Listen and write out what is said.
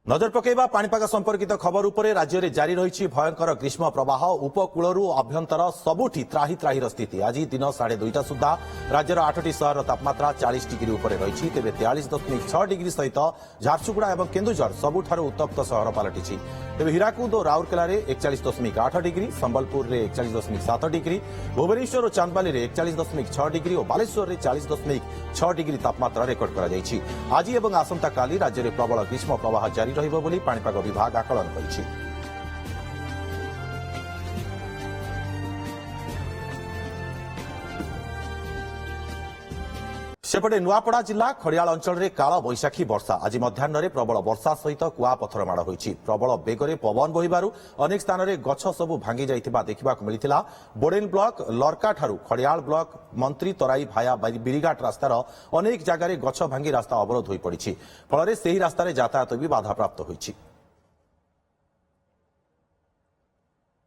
नजर पकेबा पाणीपाग संपर्कित खबर उपरे राज्य में जारी रही भयंकर ग्रीष्म प्रवाह उपकूल अभ्यंतर सबुठी त्राही त्राहीर स्थिति आज दिन 2:30 सुधा राज्यर 8टी सहर तापमात्रा 40 डिग्री उपर रही तेज 43.6 डिग्री सहित झारसुगुड़ा और केन्दुझर सबुठार उत्तप्त सहर पलटि तेज हीराकुद और राउरकेला 41.8 डिग्री संबलपुर में 41.7 डिग्री भुवनेश्वर और चांदबाली 41.6 डिग्री और बालेश्वर में 40.6 डिग्री तापमात्रा रेकर्ड कर आज और आसंता काली राज्य में प्रबल ग्रीष्म प्रवाह जारी रहिब बोली पाणीपाग विभाग आकलन करिछि। सेपटे नुआपड़ा जिला खड़ियाल अंचल में काल बैशाखी वर्षा आज मध्याह्न प्रबल वर्षा सहित कुआपथर माड़ होइछि। प्रबल बेगरे पवन बहिबारु अनेक स्थान में गछ सबु भांगी जाइथिबा देखिबाकु मिलिथिला। बोडेन ब्लॉक लरका ठारू खड़ियाल ब्लॉक मंत्री तराई भाया बिरिघाट रास्तार अनेक जगार गछ भांगी रास्ता अवरोध होई पड़िछि। फल से रास्तार यातायात भी बाधाप्राप्त होइछि।